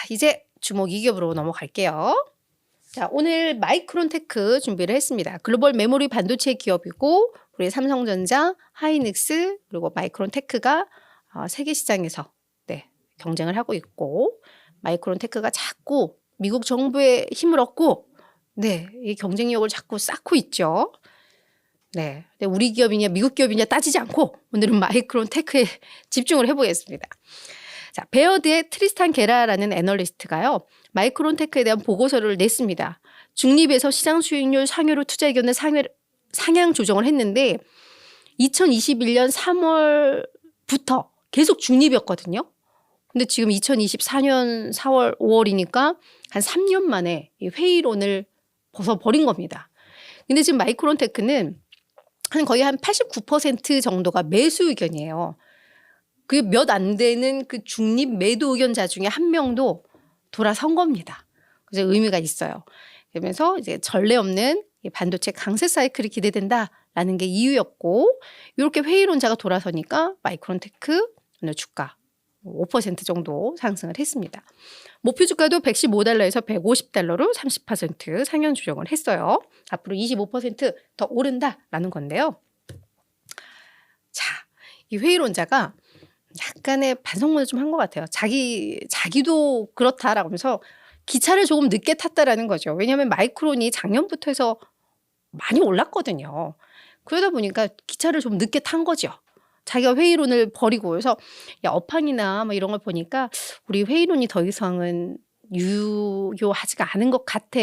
이제 주목 2급으로 넘어갈게요. 자, 오늘 마이크론테크 준비를 했습니다. 글로벌 메모리 반도체 기업이고 우리 삼성전자, 하이닉스 그리고 마이크론테크가 세계 시장에서 경쟁을 하고 있고 마이크론테크가 자꾸 미국 정부의 힘을 얻고 이 경쟁력을 자꾸 쌓고 있죠. 근데 우리 기업이냐 미국 기업이냐 따지지 않고 오늘은 마이크론테크에 집중을 해보겠습니다. 자, 베어드의 트리스탄 게라라는 애널리스트가요. 마이크론테크에 대한 보고서를 냈습니다. 중립에서 시장 수익률 상회로 투자 의견을 상향 조정을 했는데 2021년 3월부터 계속 중립이었거든요. 근데 지금 2024년 4월, 5월이니까 한 3년 만에 이 회의론을 벗어버린 겁니다. 근데 지금 마이크론테크는 거의 한 89% 정도가 매수 의견이에요. 그 몇 안 되는 그 중립 매도 의견자 중에 한 명도 돌아선 겁니다. 그래서 의미가 있어요. 그러면서 이제 전례 없는 반도체 강세 사이클이 기대된다라는 게 이유였고 이렇게 회의론자가 돌아서니까 마이크론테크 오늘 주가 5% 정도 상승을 했습니다. 목표 주가도 115달러에서 150달러로 30% 상향 조정을 했어요. 앞으로 25% 더 오른다라는 건데요. 자, 이 회의론자가 약간의 반성문을 좀 한 것 같아요. 자기도 그렇다라고 하면서 기차를 조금 늦게 탔다라는 거죠. 왜냐하면 마이크론이 작년부터 해서 많이 올랐거든요. 그러다 보니까 기차를 좀 늦게 탄 거죠. 자기가 회의론을 버리고 그래서 업황이나 뭐 이런 걸 보니까 우리 회의론이 더 이상은 유효하지가 않은 것 같아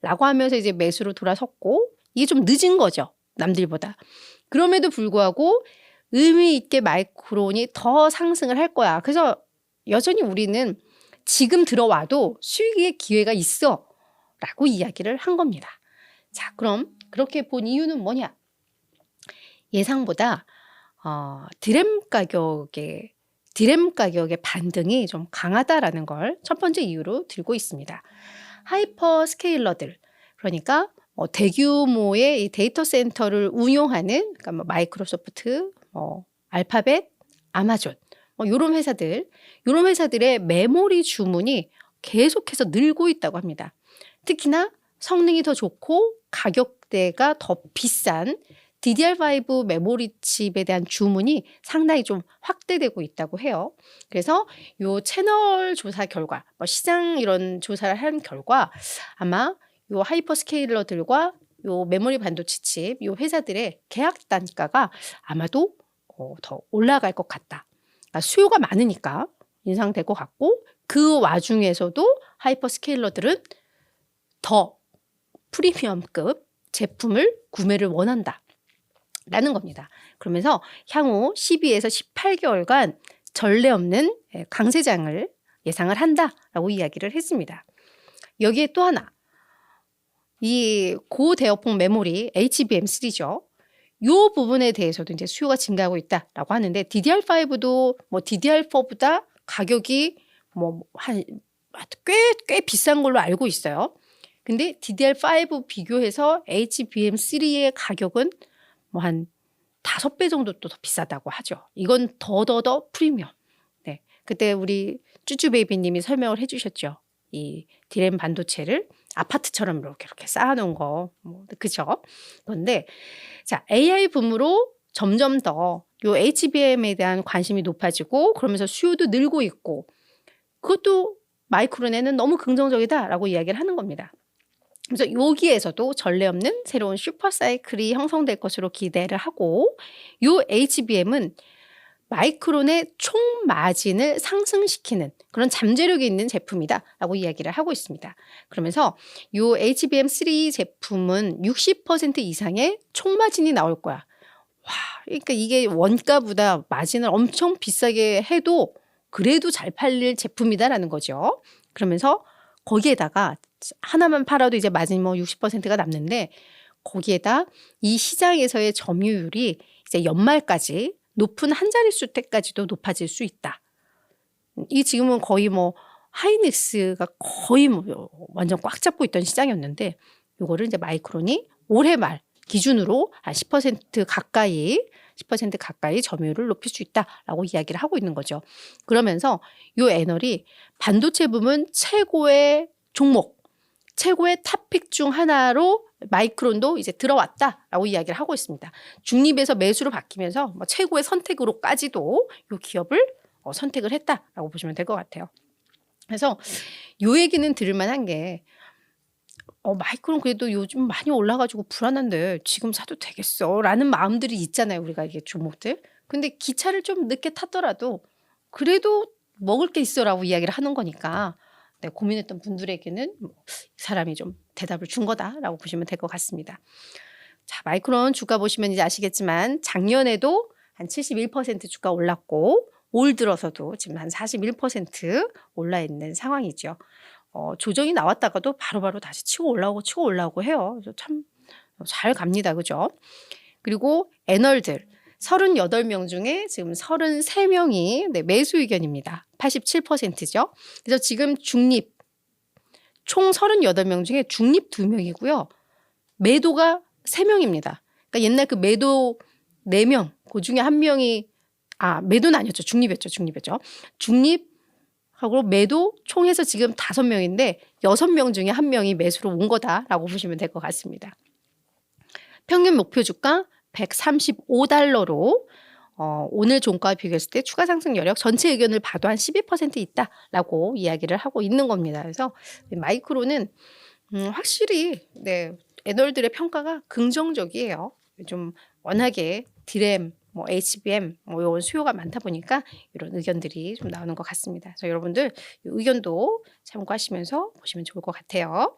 라고 하면서 이제 매수로 돌아섰고 이게 좀 늦은 거죠. 남들보다. 그럼에도 불구하고 의미 있게 마이크론이 더 상승을 할 거야. 그래서 여전히 우리는 지금 들어와도 수익의 기회가 있어 라고 이야기를 한 겁니다. 자, 그럼 그렇게 본 이유는 뭐냐? 예상보다 디램 가격의 반등이 좀 강하다라는 걸 첫 번째 이유로 들고 있습니다. 하이퍼 스케일러들, 그러니까 대규모의 이 데이터 센터를 운용하는 그러니까 마이크로소프트, 알파벳, 아마존 이런 회사들의 메모리 주문이 계속해서 늘고 있다고 합니다. 특히나 성능이 더 좋고 가격대가 더 비싼 DDR5 메모리 칩에 대한 주문이 상당히 좀 확대되고 있다고 해요. 그래서 요 채널 조사 결과, 시장 이런 조사를 한 결과 아마 요 하이퍼스케일러들과 요 메모리 반도체 칩, 요 회사들의 계약 단가가 아마도 더 올라갈 것 같다. 그러니까 수요가 많으니까 인상될 것 같고 그 와중에서도 하이퍼스케일러들은 더 프리미엄급 제품을 구매를 원한다. 라는 겁니다. 그러면서 향후 12에서 18개월간 전례 없는 강세장을 예상을 한다라고 이야기를 했습니다. 여기에 또 하나, 이 고대역폭 메모리 HBM3죠. 이 부분에 대해서도 이제 수요가 증가하고 있다라고 하는데 DDR5도 DDR4보다 가격이 꽤 비싼 걸로 알고 있어요. 근데 DDR5 비교해서 HBM3의 가격은 한 5배 정도 또 더 비싸다고 하죠. 이건 더 프리미엄. 그때 우리 쭈쭈베이비님이 설명을 해주셨죠. 이 디램 반도체를 아파트처럼 이렇게 쌓아놓은 거, 그죠? 그런데 자, AI 붐으로 점점 더 요 HBM에 대한 관심이 높아지고 그러면서 수요도 늘고 있고 그것도 마이크론에는 너무 긍정적이다라고 이야기를 하는 겁니다. 그래서 여기에서도 전례 없는 새로운 슈퍼사이클이 형성될 것으로 기대를 하고 요 HBM은 마이크론의 총 마진을 상승시키는 그런 잠재력이 있는 제품이다라고 이야기를 하고 있습니다. 그러면서 요 HBM3 제품은 60% 이상의 총 마진이 나올 거야. 와, 그러니까 이게 원가보다 마진을 엄청 비싸게 해도 그래도 잘 팔릴 제품이다라는 거죠. 그러면서 거기에다가 하나만 팔아도 이제 마진 60%가 남는데 거기에다 이 시장에서의 점유율이 이제 연말까지 높은 한 자릿수 때까지도 높아질 수 있다. 이 지금은 거의 하이닉스가 거의 완전 꽉 잡고 있던 시장이었는데 요거를 이제 마이크론이 올해 말 기준으로 한 10% 가까이 10% 가까이 점유율을 높일 수 있다라고 이야기를 하고 있는 거죠. 그러면서 이 애널이 반도체 부문 최고의 종목, 최고의 탑픽 중 하나로 마이크론도 이제 들어왔다라고 이야기를 하고 있습니다. 중립에서 매수로 바뀌면서 뭐 최고의 선택으로까지도 이 기업을 선택을 했다라고 보시면 될 것 같아요. 그래서 이 얘기는 들을만한 게 마이크론 그래도 요즘 많이 올라가지고 불안한데 지금 사도 되겠어? 라는 마음들이 있잖아요. 우리가 이게 종목들. 근데 기차를 좀 늦게 탔더라도 그래도 먹을 게 있어라고 이야기를 하는 거니까 네, 고민했던 분들에게는 이 사람이 좀 대답을 준 거다라고 보시면 될 것 같습니다. 자, 마이크론 주가 보시면 이제 아시겠지만 작년에도 한 71% 주가 올랐고 올 들어서도 지금 한 41% 올라 있는 상황이죠. 조정이 나왔다가도 바로바로 다시 치고 올라오고 해요. 그래서 참 잘 갑니다. 그죠? 그리고 애널들 38명 중에 지금 33명이 네, 매수 의견입니다. 87%죠. 그래서 지금 중립 총 38명 중에 중립 2명이고요. 매도가 3명입니다. 그러니까 옛날 그 매도 4명, 그 중에 한 명이 매도는 아니었죠. 중립이었죠. 중립하고 매도 총 해서 지금 5명인데 6명 중에 1명이 매수로 온 거다라고 보시면 될 것 같습니다. 평균 목표 주가 135달러로 오늘 종가와 비교했을 때 추가 상승 여력 전체 의견을 봐도 한 12% 있다라고 이야기를 하고 있는 겁니다. 그래서 마이크론은 확실히 네, 애널들의 평가가 긍정적이에요. 좀 워낙에 디램, 뭐 HBM 뭐 이런 수요가 많다 보니까 이런 의견들이 좀 나오는 것 같습니다. 그래서 여러분들 이 의견도 참고하시면서 보시면 좋을 것 같아요.